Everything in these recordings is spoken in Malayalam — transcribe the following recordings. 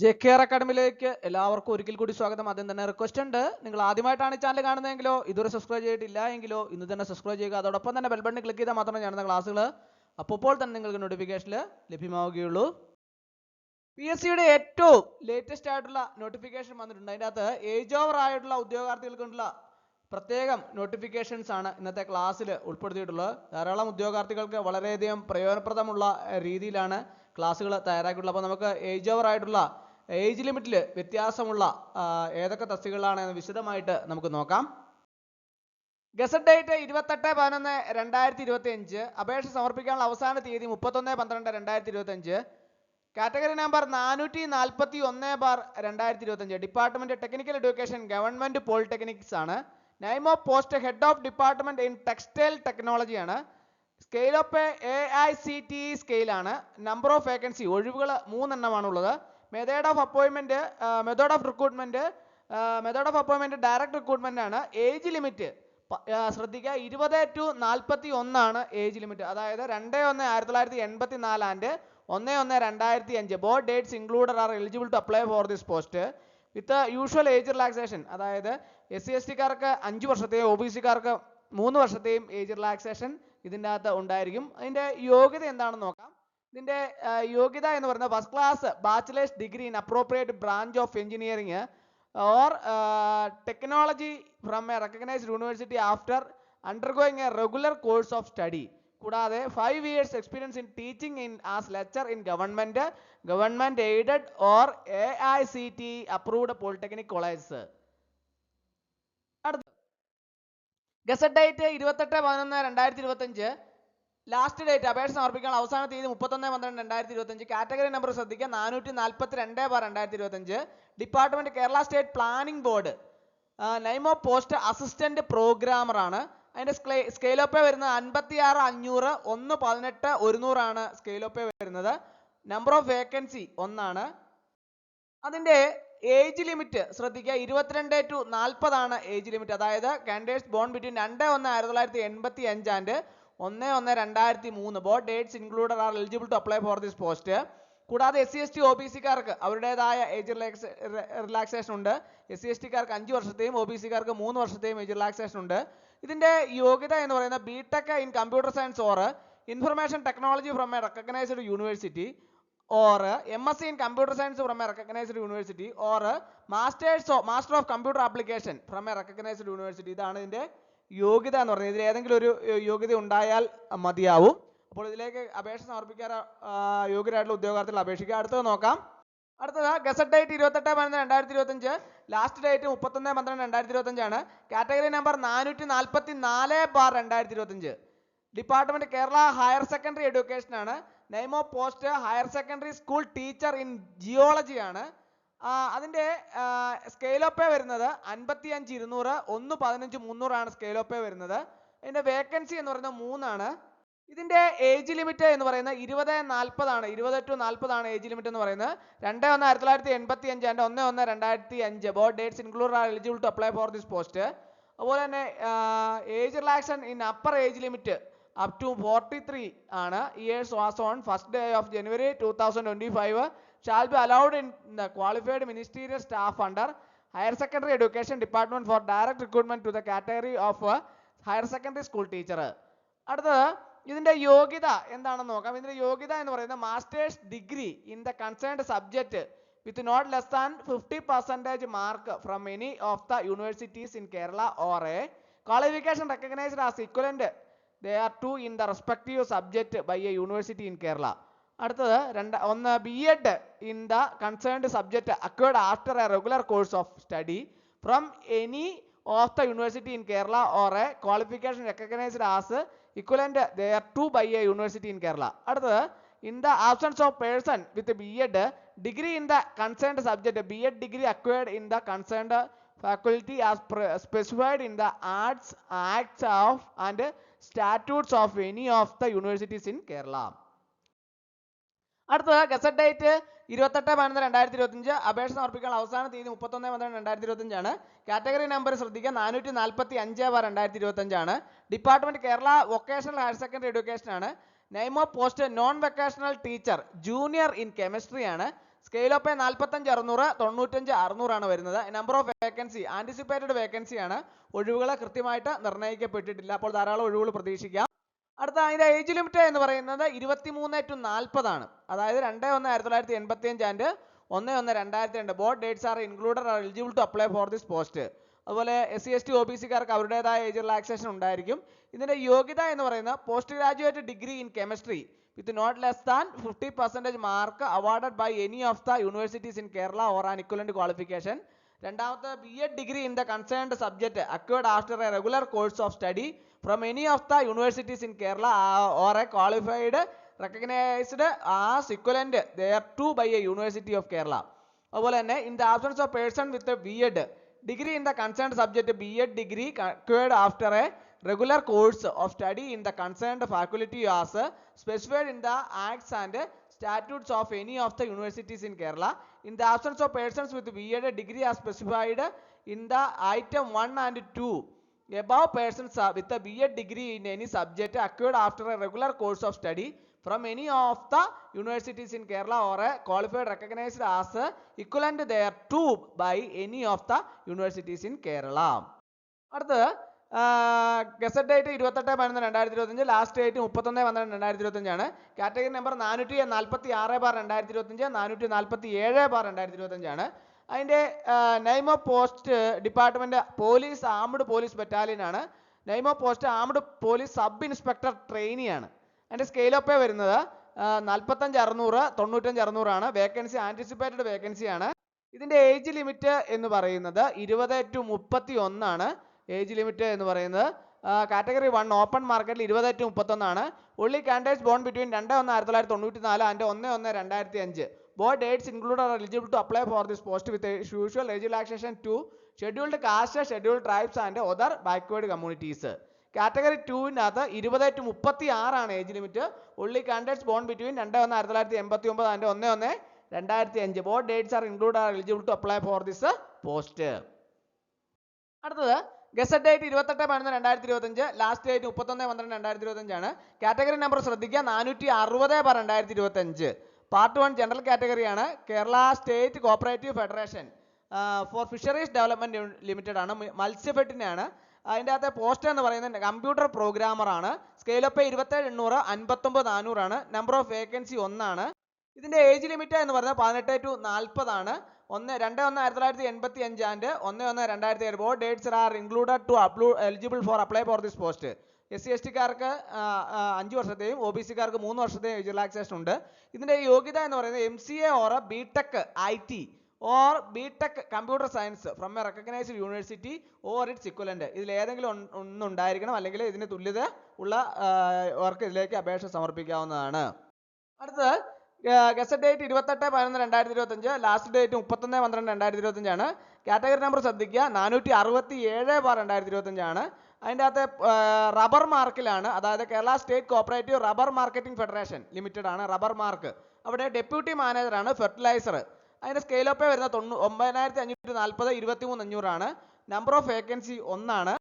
JKR അക്കാഡമിയിലേക്ക് എല്ലാവർക്കും ഒരിക്കൽ കൂടി സ്വാഗതം. ആദ്യം തന്നെ റിക്വസ്റ്റ് ഉണ്ട്, നിങ്ങൾ ആദ്യമായിട്ടാണ് ഈ ചാനൽ കാണുന്നതെങ്കിലോ ഇതുവരെ സബ്സ്ക്രൈബ് ചെയ്തിട്ടില്ല എങ്കിലോ ഇന്ന് തന്നെ സബ്സ്ക്രൈബ് ചെയ്യുക. അതോടൊപ്പം തന്നെ ബെൽ ബട്ടൺ ക്ലിക്ക് ചെയ്താൽ മാത്രമേ ഞാനുന്ന ക്ലാസ്സുകൾ അപ്പോൾ തന്നെ നിങ്ങൾക്ക് നോട്ടിഫിക്കേഷനിൽ ലഭ്യമാവുകയുള്ളൂ. PSC യുടെ ഏറ്റവും ലേറ്റസ്റ്റ് ആയിട്ടുള്ള നോട്ടിഫിക്കേഷൻ വന്നിട്ടുണ്ട്. അതിൻ്റെ അകത്ത് ഏജ് ഓവർ ആയിട്ടുള്ള ഉദ്യോഗാർത്ഥികൾക്കുള്ള പ്രത്യേകം നോട്ടിഫിക്കേഷൻസ് ആണ് ഇന്നത്തെ ക്ലാസ്സിൽ ഉൾപ്പെടുത്തിയിട്ടുള്ളത്. ധാരാളം ഉദ്യോഗാർത്ഥികൾക്ക് വളരെയധികം പ്രയോജനപ്രദമുള്ള രീതിയിലാണ് ക്ലാസ്സുകൾ തയ്യാറാക്കിയിട്ടുള്ളത്. അപ്പോൾ നമുക്ക് ഏജ് ഓവർ ആയിട്ടുള്ള ഏജ് ലിമിറ്റിൽ വ്യത്യാസമുള്ള ഏതൊക്കെ തസ്തികകളാണ് എന്ന് വിശദമായിട്ട് നമുക്ക് നോക്കാം. Gazette date 28/11/2025. അപേക്ഷ സമർപ്പിക്കാനുള്ള അവസാന തീയതി 31/12/2025. Category number 441/2025. Department technical education government polytechnics ആണ്. Name of post head of department in textile technology ആണ്. സ്കെയിൽ ഓഫ് AICTE സ്കെയിലാണ്. നമ്പർ ഓഫ് വേക്കൻസി ഒഴിവുകൾ 3 എണ്ണമാണുള്ളത്. മെത്തേഡ് ഓഫ് അപ്പോയിൻമെന്റ് ഡയറക്റ്റ് റിക്രൂട്ട്മെന്റ് ആണ്. ഏജ് ലിമിറ്റ് ശ്രദ്ധിക്കുക, 20 to 41 ആണ് ഏജ് ലിമിറ്റ്. അതായത് 2/1/1984 and 1/1/2005. Both dates included are eligible to apply for this post with usual age relaxation. അതായത് SC/ST-കാർക്ക് 5 വർഷത്തെയും OBC-കാർക്ക് 3 വർഷത്തെയും ഏജ് റിലാക്സേഷൻ ഇതിൻ്റെ അകത്ത് ഉണ്ടായിരിക്കും. അതിൻ്റെ യോഗ്യത എന്താണെന്ന് നോക്കാം. ഇതിൻ്റെ യോഗ്യത എന്ന് പറയുന്നത് first class bachelor's degree in appropriate branch of engineering or technology from a recognized university after undergoing a regular course of study. കൂടാതെ 5 years experience in teaching in as lecturer in government aided or AICTE approved polytechnic colleges. അടുത്ത ഗസറ്റ് ഡേറ്റ് 28/11/2025. ലാസ്റ്റ് ഡേറ്റ് അപേക്ഷ സമർപ്പിക്കാൻ അവസാന തീയതി 31/12/2025. കാറ്റഗറി നമ്പർ ശ്രദ്ധിക്കുക, 442/2025. Department Kerala state planning board. Name of post assistant programmer ആണ്. അതിന്റെ സ്കെയിൽ ഓഫ് പേ വരുന്നത് 56,500 1/18/100 ആണ് സ്കെയിൽ ഓഫ് പേ വരുന്നത്. നമ്പർ ഓഫ് വേക്കൻസി 1 ആണ്. അതിന്റെ ഏജ് ലിമിറ്റ് ശ്രദ്ധിക്കുക, 22 to 40 ആണ് ഏജ് ലിമിറ്റ്. അതായത് candidates born between 2/1/1985 and 1/1/2003. Both dates included are eligible to apply for this post. കൂടാതെ SC/ST OBC-കാർക്ക് അവരുടേതായ ഏജ് റിലാക്സേഷൻ ഉണ്ട്. SC/ST-കാർക്ക് 5 വർഷത്തെയും OBC-കാർക്ക് 3 വർഷത്തെയും ഏജ് റിലാക്സേഷൻ ഉണ്ട്. ഇതിന്റെ യോഗ്യത എന്ന് പറയുന്നത് BTech in computer science or information technology from a recognised university or MSc in computer science from a recognized university or master of computer application from a recognized university. ഇതാണ് ഇതിന്റെ യോഗ്യത എന്ന് പറയുന്നത്. ഇതിൽ ഏതെങ്കിലും ഒരു യോഗ്യത ഉണ്ടായാൽ മതിയാവും. അപ്പോൾ ഇതിലേക്ക് അപേക്ഷ സമർപ്പിക്കാൻ യോഗ്യരായിട്ടുള്ള ഉദ്യോഗാർത്ഥികൾ അപേക്ഷിക്കുക. അടുത്തത് നോക്കാം. അടുത്തത് ഗസറ്റ് ഡേറ്റ് 28/11/2025. ലാസ്റ്റ് ഡേറ്റ് 31/12/2025 ആണ്. Category number 444/2025. Department Kerala higher secondary education ആണ്. Name of post higher secondary school teacher in geology ആണ്. അതിന്റെ സ്കെയിൽ ഓഫ് പേ വരുന്നത് 55,200 1/15/300 ആണ് സ്കെയിൽ ഓഫ് പേ വരുന്നത്. അതിന്റെ വേക്കൻസി എന്ന് പറയുന്നത് 3 ആണ്. ഇതിന്റെ ഏജ് ലിമിറ്റ് എന്ന് പറയുന്നത് 20/40 ആണ്. 20 to 40 ആണ് ഏജ് ലിമിറ്റ് എന്ന് പറയുന്നത്. 2/1/1985 and 1/1/2005. Both dates include are eligible to apply for this post. അതുപോലെ തന്നെ age relaxation in upper age limit up to 43 ആണ്. Years was on 1st day of January 2025 shall be allowed in the qualified ministerial staff under higher secondary education department for direct recruitment to the category of higher secondary school teacher. അടുത്തത് ഇതിന്റെ യോഗ്യത എന്താണെന്ന് നോക്കാം. ഇതിന്റെ യോഗ്യത എന്ന് പറയുന്നത് masters degree in the concerned subject with not less than 50% mark from any of the universities in Kerala or a qualification recognized as equivalent they are two in the respective subject by a university in Kerala. അടുത്തത് B.Ed in the concerned subject acquired after a regular course of study from any of the university in Kerala or a qualification recognized as equivalent they are two by a university in Kerala. അടുത്തത് in the absence of person with B.Ed degree in the concerned subject, B.Ed degree acquired in the concerned faculty as specified in the acts of and statutes of any of the universities in Kerala. അടുത്തത് ഗസറ്റ് ഡേറ്റ് 28/11/2025. അപേക്ഷ സമർപ്പിക്കാൻ അവസാന തീയതി 31/12/2025 ആണ്. കാറ്റഗറി നമ്പർ ശ്രദ്ധിക്കുക, 445/2025 ആണ്. Department Kerala vocational higher secondary education ആണ്. Name of post non vocational teacher junior in chemistry ആണ്. സ്കെയിൽ ഓഫ് പേ 45 600 95 600 വരുന്നത്. Number of vacancy anticipated vacancy ആണ്, ഒഴിവുകൾ കൃത്യമായിട്ട് നിർണ്ണയിക്കപ്പെട്ടിട്ടില്ല, അപ്പോൾ ധാരാളം ഒഴിവുകൾ പ്രതീക്ഷിക്കാം. അടുത്ത അതിന്റെ ഏജ് ലിമിറ്റ് എന്ന് പറയുന്നത് 23 to 40 ആണ്, അതായത് 2/1/1985 and 1/1/2002. Both dates are included are eligible to apply for this post. അതുപോലെ SC ST OBC-കാർക്ക് അവരുടേതായ ഏജ് റിലാക്സേഷൻ ഉണ്ടായിരിക്കും. ഇതിന്റെ യോഗ്യത എന്ന് പറയുന്നത് post graduate degree in chemistry with not less than 50% mark awarded by any of the universities in Kerala or an equivalent qualification. രണ്ടാമത്തെ BEd degree in the concerned subject acquired after a regular course of study from any of the universities in Kerala or a qualified recognized as equivalent thereto by a university of Kerala. അതുപോലെ തന്നെ in the absence of person with a BEd degree in the concerned subject BEd degree acquired after a regular course of study in the concerned faculty as specified in the acts and statutes of any of the universities in Kerala. In the absence of persons with BEd degree as specified in the item 1 and 2, above persons with a BEd degree in any subject acquired after a regular course of study from any of the universities in Kerala or a qualified recognized as equivalent thereto by any of the universities in Kerala. അടുത്തത് ഗസറ്റ് ഡേറ്റ് 28/11/2025, ലാസ്റ്റ് ഡേറ്റ് 31/12/2025 ആണ്. കാറ്റഗറി നമ്പർ 446/2025, 447/2025 ആണ്. അതിൻ്റെ name of post department police armed police battalion ആണ്. Name of post armed police sub inspector trainee ആണ്. അതിൻ്റെ സ്കെയിൽ ഓഫ് പേ വരുന്നത് 45 600 95 600 ആണ്. വേക്കൻസി ആന്റിസിപ്പേറ്റഡ് വേക്കൻസി ആണ്. ഇതിൻ്റെ ഏജ് ലിമിറ്റ് എന്ന് പറയുന്നത് 20 to 31 ആണ്. ഏജ് ലിമിറ്റ് എന്ന് പറയുന്നത് കാറ്റഗറി 1 ഓപ്പൺ മാർക്കറ്റിൽ 20 to 31 ആണ്. only candidates born between 2/1/1994 and 1/1/2005. board dates included are eligible to apply for this post with usual age relaxation to scheduled caste, scheduled tribes and other backward communities. കാറ്റഗറി 2-നകത്ത് 20 to 36 ആണ് age limit. only candidates born between 2/1/1989 and 1/1/2005. board dates are included are eligible to apply for this post. അടുത്തത് ഗസറ്റ് ഡേറ്റ് 28/11/2025, ലാസ്റ്റ് ഡേറ്റ് 31/12/2025 ആണ്. കാറ്റഗറി നമ്പർ ശ്രദ്ധിക്കുക 460/2025. പാർട്ട് 1 ജനറൽ കാറ്റഗറിയാണ്. Kerala state cooperative federation for fisheries development limited ആണ്, മത്സ്യഫെഡിനാണ്. അതിൻ്റെ അകത്തെ പോസ്റ്റ് എന്ന് പറയുന്നത് കമ്പ്യൂട്ടർ പ്രോഗ്രാമർ ആണ്. സ്കെയിൽ ഓഫ് 27 800 59 400 ആണ്. നമ്പർ ഓഫ് വേക്കൻസി 1 ആണ്. ഇതിന്റെ ഏജ് ലിമിറ്റ് എന്ന് പറയുന്നത് 18 to 40 ആണ്. 2/1/1985 and 1/1/2007. board dates are included to eligible for apply for this post. SC ST-കാർക്ക് 5 വർഷത്തെയും OBC-കാർക്ക് 3 വർഷത്തെയും ഏജ് റിലാക്സേഷൻ ഉണ്ട്. ഇതിന്റെ യോഗ്യത എന്ന് പറയുന്നത് MCA or BTech IT or BTech Computer Science from a recognized university or its equivalent. ഇതിൽ ഏതെങ്കിലും ഒന്നുണ്ടായിരിക്കണം, അല്ലെങ്കിൽ ഇതിന് തുല്യത ഉള്ള വർക്ക് ഇതിലേക്ക് അപേക്ഷ സമർപ്പിക്കാവുന്നതാണ്. അടുത്തത് ഗസറ്റ് ഡേറ്റ് 28/11/2025, ലാസ്റ്റ് ഡേറ്റ് 31/12/2025 ആണ്. കാറ്റഗറി നമ്പർ ശ്രദ്ധിക്കുക 467/2025 ആണ്. അതിൻ്റെ അകത്തെ റബ്ബർ മാർക്കിലാണ്, അതായത് Kerala state cooperative rubber marketing federation limited ആണ് റബ്ബർ മാർക്ക്. അവിടെ ഡെപ്യൂട്ടി മാനേജറാണ് ഫെർട്ടിലൈസർ. അതിൻ്റെ സ്കെയിൽ ഓഫ് പേ വരുന്നത് 9540 23 ആണ്. നമ്പർ ഓഫ് വേക്കൻസി 1 ആണ്.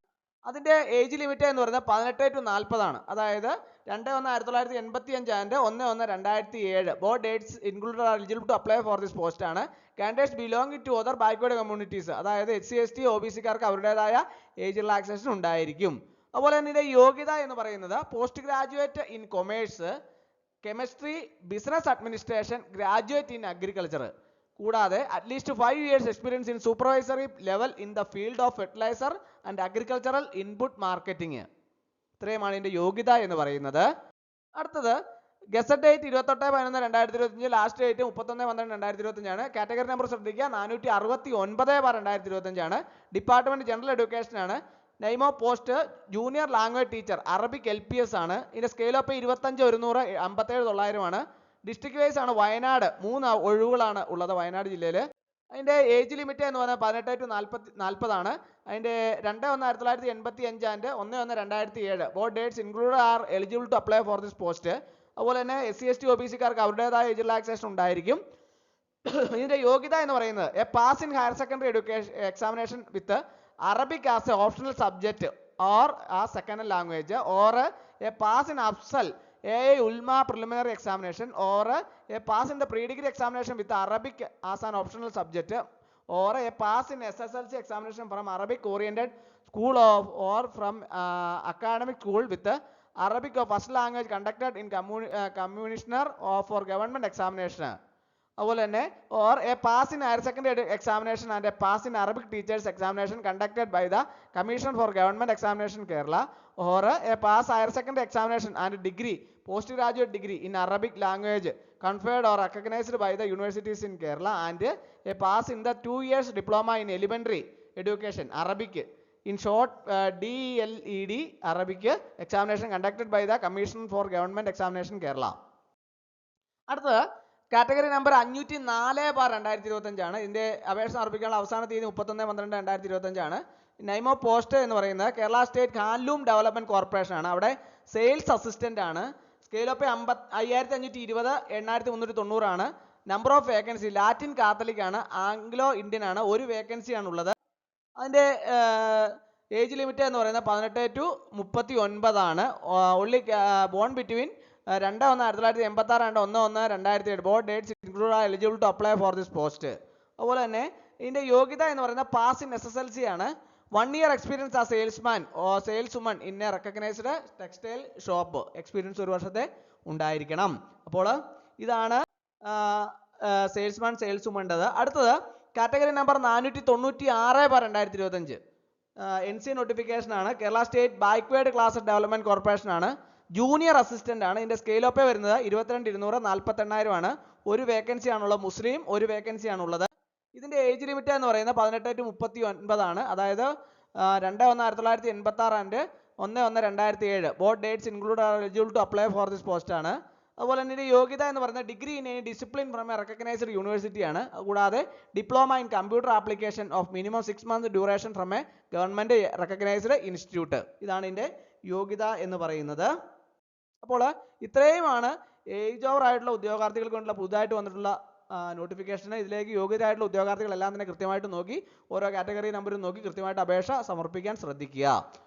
അതിൻ്റെ ഏജ് ലിമിറ്റ് എന്ന് പറയുന്നത് 18 to 40 ആണ്, അതായത് 2/1/1985 and 1/1/2007. board dates included are eligible to apply for this post ആണ്. candidates belonging to other backward communities, അതായത് SC ST OBC-കാർക്ക് അവരുടേതായ ഏജ് റിലാക്സേഷൻ ഉണ്ടായിരിക്കും. അതുപോലെ തന്നെ ഇതിന്റെ യോഗ്യത എന്ന് പറയുന്നത് post graduate in commerce, chemistry, business administration, graduate in agriculture, കൂടാതെ at least 5 years experience in supervisory level in the field of fertiliser and agricultural input marketing. ഇത്രയുമാണ് ഇതിന്റെ യോഗ്യത എന്ന് പറയുന്നത്. അടുത്തത് ഗസറ്റ് ഡേറ്റ് 28/11/2025, ലാസ്റ്റ് ഡേറ്റ് 31/12/2025 ആണ്. കാറ്റഗറി നമ്പർ ശ്രദ്ധിക്കുക 469/2025 ആണ്. ഡിപ്പാർട്ട്മെന്റ് ജനറൽ എഡ്യൂക്കേഷൻ ആണ്. Name of post junior language teacher Arabic LPS ആണ്. ഇതിന്റെ സ്കെയിൽ ഓഫ് 25 100 57 900 ആണ്. ഡിസ്ട്രിക്ട് വൈസ് ആണ് വയനാട് 3 ഒഴിവുകളാണ് ഉള്ളത് വയനാട് ജില്ലയിൽ. അതിന്റെ ഏജ് ലിമിറ്റ് എന്ന് പറയുന്നത് 18 to 40 ആണ്. അതിന്റെ 2/1/1985 and 1/1/2007. board dates included are eligible to apply for this post. അതുപോലെ തന്നെ SC ST OBC-കാർക്ക് അവരുടേതായ ഏജ് റിലാക്സേഷൻ ഉണ്ടായിരിക്കും. ഇതിന്റെ യോഗ്യത എന്ന് പറയുന്നത് A pass in higher secondary education examination with Arabic as A optional subject or a second language or a pass in Afzal a ulma preliminary examination or a pass in the pre-degree examination with Arabic as an optional subject or a pass in SSLC examination from Arabic oriented school or from academic school with the Arabic of first language conducted in commissioner or for government examination. അതുപോലെ തന്നെ or a pass in higher secondary examination and a pass in Arabic teachers examination conducted by the Commission for Government Examination Kerala or a pass higher secondary examination and degree postgraduate degree in Arabic language conferred or recognized by the universities in Kerala and a pass in the 2 years diploma in elementary education Arabic in short DLED Arabic examination conducted by the Commission for Government Examination Kerala. അടുത്തത് കാറ്റഗറി നമ്പർ 504/2025 ആണ്. ഇതിന്റെ അപേക്ഷ സമർപ്പിക്കാനുള്ള അവസാന തീയതി 31/12/2025 ആണ്. നൈം ഓഫ് പോസ്റ്റ് എന്ന് പറയുന്നത് Kerala state handloom development corporation ആണ്. അവിടെ സെയിൽസ് അസിസ്റ്റന്റ് ആണ്. സ്കെയിൽ ഓഫ് 5520 8390 ആണ്. Number of vacancy Latin Catholic ആണ്, ആംഗ്ലോ ഇന്ത്യൻ ആണ്, ഒരു വേക്കൻസി ആണുള്ളത്. അതിന്റെ ഏജ് ലിമിറ്റ് എന്ന് പറയുന്നത് 18 to 39 ആണ്. Only born between 2/1/1986 and 1/1/2007 both dates include are eligible to apply for this post. അതുപോലെ തന്നെ ഇതിന്റെ യോഗ്യത എന്ന് പറയുന്നത് പാസ് ഇൻ SSLC ആണ്. 1 year എക്സ്പീരിയൻസ് ആ salesman or sales woman in A recognised textile shop experience 1 വർഷത്തെ ഉണ്ടായിരിക്കണം. അപ്പോൾ ഇതാണ് സെയിൽസ്മാൻ സെയിൽസ് വുമൻ്റെത്. അടുത്തത് കാറ്റഗറി നമ്പർ 496/2025 NC നോട്ടിഫിക്കേഷൻ ആണ്. Kerala state backward class development corporation ആണ്. ജൂനിയർ അസിസ്റ്റന്റ് ആണ്. ഇതിന്റെ സ്കെയിൽ ഓഫ് വരുന്നത് 22,200 48,000 ആണ്. ഒരു വേക്കൻസി ആണുള്ളത്. മുസ്ലിം ഒരു വേക്കൻസി ആണുള്ളത്. ഇതിന്റെ ഏജ് ലിമിറ്റ് എന്ന് പറയുന്നത് 18 to 39 ആണ്. അതായത് 2/1/1986 and 1/1/2007 both dates include are eligible to apply for this post ആണ്. അതുപോലെ തന്നെ ഇതിന്റെ യോഗ്യത എന്ന് പറയുന്നത് degree in any discipline from a recognised university ആണ്. കൂടാതെ diploma in computer application of minimum 6 months duration from a government recognised institute. ഇതാണ് ഇതിന്റെ യോഗ്യത എന്ന് പറയുന്നത്. അപ്പോൾ ഇത്രയുമാണ് ഏജ് ഓവർ ആയിട്ടുള്ള ഉദ്യോഗാർത്ഥികൾക്ക് വേണ്ടിയുള്ള പുതുതായിട്ട് വന്നിട്ടുള്ള നോട്ടിഫിക്കേഷൻ. ഇതിലേക്ക് യോഗ്യരായിട്ടുള്ള ഉദ്യോഗാർത്ഥികളെല്ലാം തന്നെ കൃത്യമായിട്ട് നോക്കി ഓരോ കാറ്റഗറി നമ്പറും നോക്കി കൃത്യമായിട്ട് അപേക്ഷ സമർപ്പിക്കാൻ ശ്രദ്ധിക്കുക.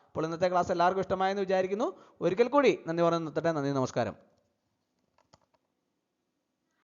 അപ്പോൾ ഇന്നത്തെ ക്ലാസ് എല്ലാവർക്കും ഇഷ്ടമായെന്ന് വിചാരിക്കുന്നു. ഒരിക്കൽ കൂടി നന്ദി പറഞ്ഞു നിർത്തട്ടെ. നന്ദി, നമസ്കാരം.